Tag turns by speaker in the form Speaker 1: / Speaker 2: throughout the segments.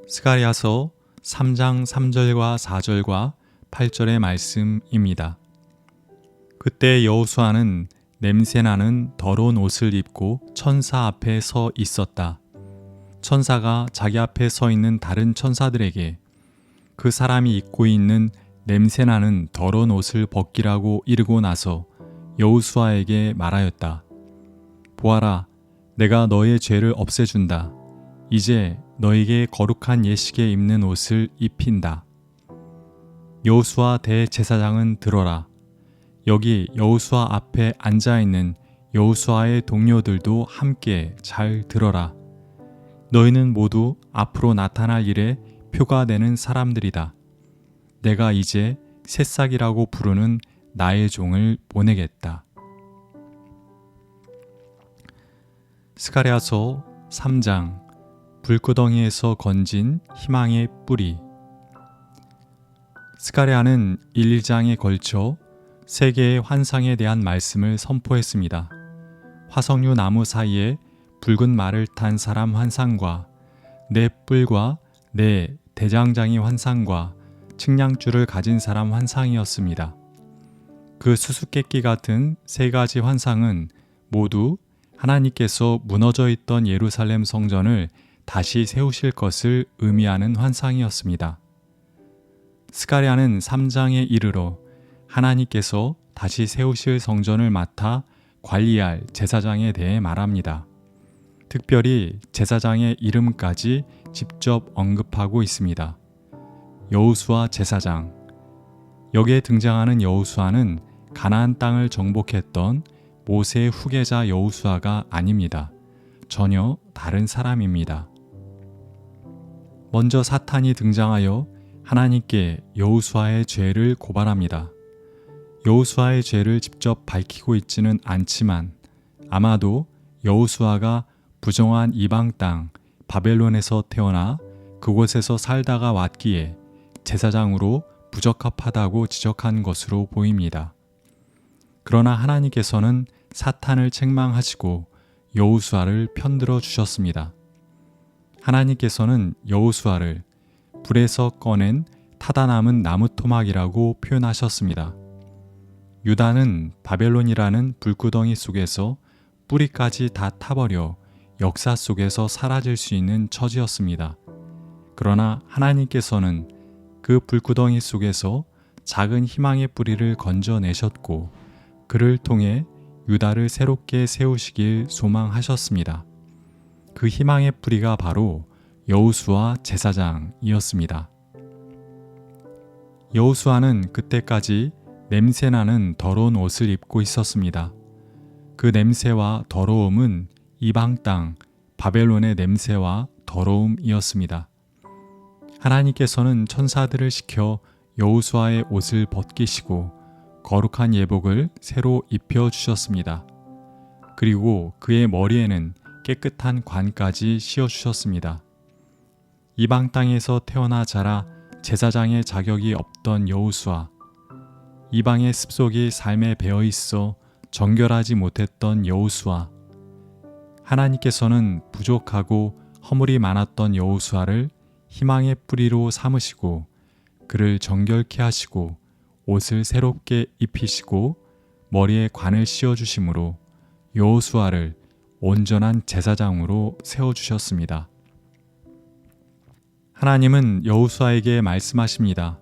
Speaker 1: 스가랴서 3장 3절과 4절과 8절의 말씀입니다. 그때 여호수아는 냄새나는 더러운 옷을 입고 천사 앞에 서 있었다. 천사가 자기 앞에 서 있는 다른 천사들에게 그 사람이 입고 있는 냄새나는 더러운 옷을 벗기라고 이르고 나서 여호수아에게 말하였다. 보아라, 내가 너의 죄를 없애준다. 이제 너에게 거룩한 예식에 입는 옷을 입힌다. 여호수아 대제사장은 들어라. 여기 여호수아 앞에 앉아있는 여호수아의 동료들도 함께 잘 들어라. 너희는 모두 앞으로 나타날 일에 표가 되는 사람들이다. 내가 이제 새싹이라고 부르는 나의 종을 보내겠다. 스가랴서 3장 불구덩이에서 건진 희망의 뿌리. 스가랴는 1, 2장에 걸쳐 세 개의 환상에 대한 말씀을 선포했습니다. 화석류 나무 사이에 붉은 말을 탄 사람 환상과 네 뿔과 네 대장장이 환상과 측량줄을 가진 사람 환상이었습니다. 그 수수께끼 같은 세 가지 환상은 모두 하나님께서 무너져 있던 예루살렘 성전을 다시 세우실 것을 의미하는 환상이었습니다. 스가랴는 3장에 이르러 하나님께서 다시 세우실 성전을 맡아 관리할 제사장에 대해 말합니다. 특별히 제사장의 이름까지 직접 언급하고 있습니다. 여호수아 제사장. 여기에 등장하는 여호수아는 가나안 땅을 정복했던 모세의 후계자 여호수아가 아닙니다. 전혀 다른 사람입니다. 먼저 사탄이 등장하여 하나님께 여호수아의 죄를 고발합니다. 여호수아의 죄를 직접 밝히고 있지는 않지만 아마도 여호수아가 부정한 이방 땅 바벨론에서 태어나 그곳에서 살다가 왔기에 제사장으로 부적합하다고 지적한 것으로 보입니다. 그러나 하나님께서는 사탄을 책망하시고 여호수아를 편들어 주셨습니다. 하나님께서는 여호수아를 불에서 꺼낸 타다 남은 나무 토막이라고 표현하셨습니다. 유다는 바벨론이라는 불구덩이 속에서 뿌리까지 다 타버려 역사 속에서 사라질 수 있는 처지였습니다. 그러나 하나님께서는 그 불구덩이 속에서 작은 희망의 뿌리를 건져내셨고 그를 통해 유다를 새롭게 세우시길 소망하셨습니다. 그 희망의 뿌리가 바로 여호수아 제사장이었습니다. 여호수아는 그때까지 냄새나는 더러운 옷을 입고 있었습니다. 그 냄새와 더러움은 이방 땅 바벨론의 냄새와 더러움이었습니다. 하나님께서는 천사들을 시켜 여호수아의 옷을 벗기시고 거룩한 예복을 새로 입혀 주셨습니다. 그리고 그의 머리에는 깨끗한 관까지 씌워 주셨습니다. 이방 땅에서 태어나 자라 제사장의 자격이 없던 여호수아, 이방의 습속이 삶에 배어 있어 정결하지 못했던 여호수아, 하나님께서는 부족하고 허물이 많았던 여호수아를 희망의 뿌리로 삼으시고 그를 정결케 하시고 옷을 새롭게 입히시고 머리에 관을 씌워주심으로 여호수아를 온전한 제사장으로 세워주셨습니다. 하나님은 여호수아에게 말씀하십니다.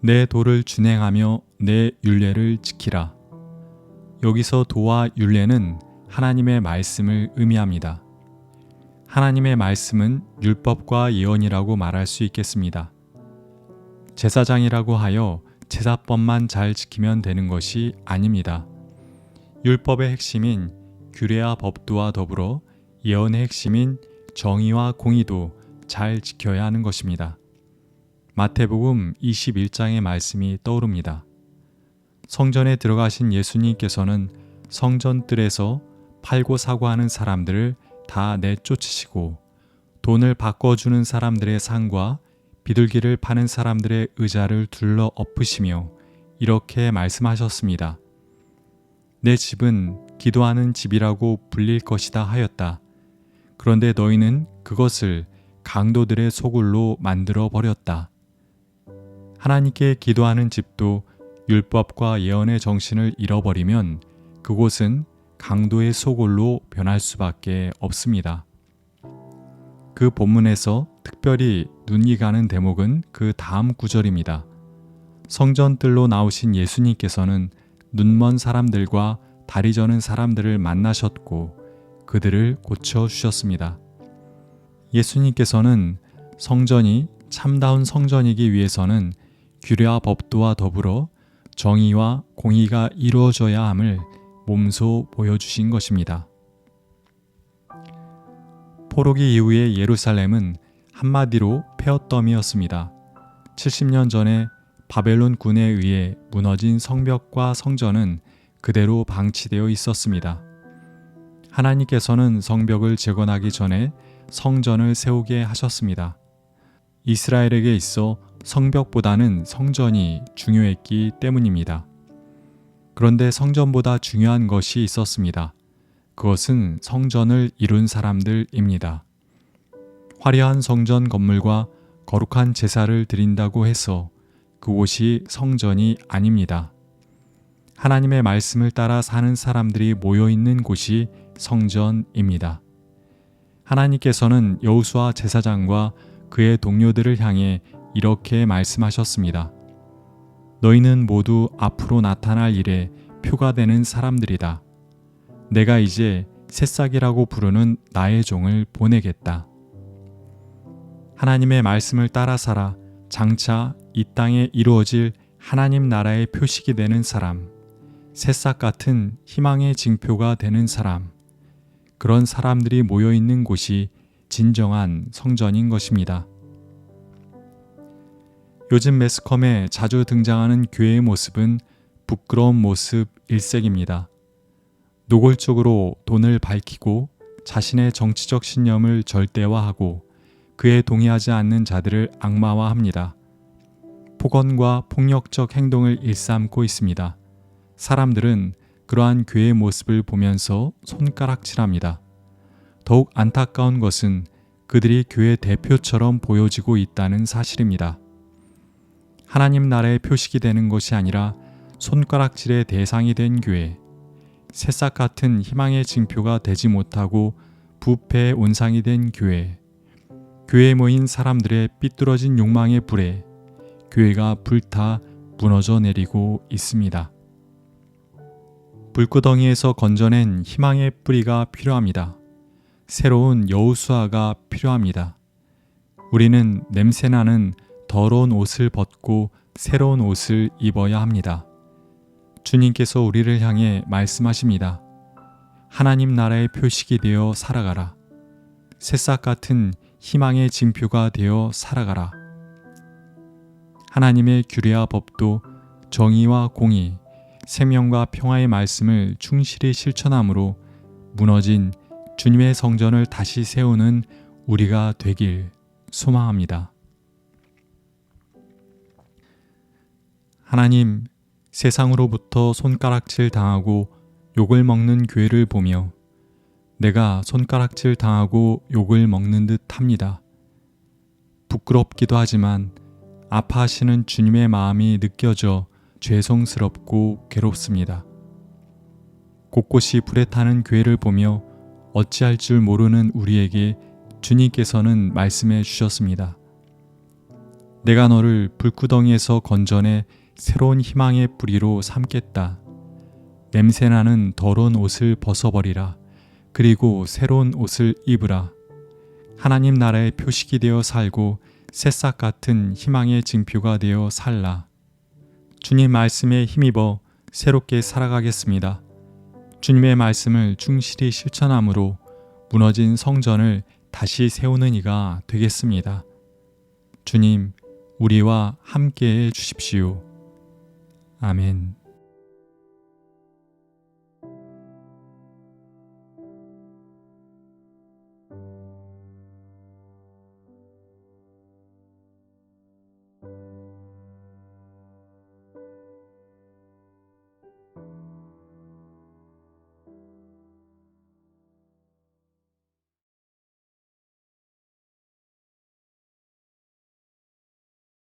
Speaker 1: 내 도를 준행하며 내 율례를 지키라. 여기서 도와 율례는 하나님의 말씀을 의미합니다. 하나님의 말씀은 율법과 예언이라고 말할 수 있겠습니다. 제사장이라고 하여 제사법만 잘 지키면 되는 것이 아닙니다. 율법의 핵심인 규례와 법도와 더불어 예언의 핵심인 정의와 공의도 잘 지켜야 하는 것입니다. 마태복음 21장의 말씀이 떠오릅니다. 성전에 들어가신 예수님께서는 성전 뜰에서 팔고 사고 하는 사람들을 다 내쫓으시고 돈을 바꿔주는 사람들의 상과 비둘기를 파는 사람들의 의자를 둘러 엎으시며 이렇게 말씀하셨습니다. 내 집은 기도하는 집이라고 불릴 것이다 하였다. 그런데 너희는 그것을 강도들의 소굴로 만들어 버렸다. 하나님께 기도하는 집도 율법과 예언의 정신을 잃어버리면 그곳은 강도의 소굴로 변할 수밖에 없습니다. 그 본문에서 특별히 눈이 가는 대목은 그 다음 구절입니다. 성전뜰로 나오신 예수님께서는 눈먼 사람들과 다리 저는 사람들을 만나셨고 그들을 고쳐주셨습니다. 예수님께서는 성전이 참다운 성전이기 위해서는 규례와 법도와 더불어 정의와 공의가 이루어져야 함을 몸소 보여주신 것입니다. 포로기 이후의 예루살렘은 한마디로 폐허더미였습니다. 70년 전에 바벨론 군에 의해 무너진 성벽과 성전은 그대로 방치되어 있었습니다. 하나님께서는 성벽을 재건하기 전에 성전을 세우게 하셨습니다. 이스라엘에게 있어 성벽보다는 성전이 중요했기 때문입니다. 그런데 성전보다 중요한 것이 있었습니다. 그것은 성전을 이룬 사람들입니다. 화려한 성전 건물과 거룩한 제사를 드린다고 해서 그곳이 성전이 아닙니다. 하나님의 말씀을 따라 사는 사람들이 모여 있는 곳이 성전입니다. 하나님께서는 여호수아 제사장과 그의 동료들을 향해 이렇게 말씀하셨습니다. 너희는 모두 앞으로 나타날 일에 표가 되는 사람들이다. 내가 이제 새싹이라고 부르는 나의 종을 보내겠다. 하나님의 말씀을 따라 살아 장차 이 땅에 이루어질 하나님 나라의 표식이 되는 사람, 새싹 같은 희망의 징표가 되는 사람, 그런 사람들이 모여 있는 곳이 진정한 성전인 것입니다. 요즘 매스컴에 자주 등장하는 교회의 모습은 부끄러운 모습 일색입니다. 노골적으로 돈을 밝히고 자신의 정치적 신념을 절대화하고 그에 동의하지 않는 자들을 악마화합니다. 폭언과 폭력적 행동을 일삼고 있습니다. 사람들은 그러한 교회의 모습을 보면서 손가락질합니다. 더욱 안타까운 것은 그들이 교회 대표처럼 보여지고 있다는 사실입니다. 하나님 나라의 표식이 되는 것이 아니라 손가락질의 대상이 된 교회, 새싹 같은 희망의 징표가 되지 못하고 부패의 온상이 된 교회, 교회에 모인 사람들의 삐뚤어진 욕망의 불에 교회가 불타 무너져 내리고 있습니다. 불구덩이에서 건져낸 희망의 뿌리가 필요합니다. 새로운 여호수아가 필요합니다. 우리는 냄새나는 더러운 옷을 벗고 새로운 옷을 입어야 합니다. 주님께서 우리를 향해 말씀하십니다. 하나님 나라의 표식이 되어 살아가라. 새싹 같은 희망의 징표가 되어 살아가라. 하나님의 규례와 법도 정의와 공의, 생명과 평화의 말씀을 충실히 실천함으로 무너진 주님의 성전을 다시 세우는 우리가 되길 소망합니다. 하나님, 세상으로부터 손가락질 당하고 욕을 먹는 교회를 보며 내가 손가락질 당하고 욕을 먹는 듯 합니다. 부끄럽기도 하지만 아파하시는 주님의 마음이 느껴져 죄송스럽고 괴롭습니다. 곳곳이 불에 타는 교회를 보며 어찌할 줄 모르는 우리에게 주님께서는 말씀해 주셨습니다. 내가 너를 불구덩이에서 건져내 새로운 희망의 뿌리로 삼겠다. 냄새나는 더러운 옷을 벗어버리라. 그리고 새로운 옷을 입으라. 하나님 나라의 표식이 되어 살고 새싹 같은 희망의 징표가 되어 살라. 주님 말씀에 힘입어 새롭게 살아가겠습니다. 주님의 말씀을 충실히 실천함으로 무너진 성전을 다시 세우는 이가 되겠습니다. 주님, 우리와 함께해 주십시오. 아멘.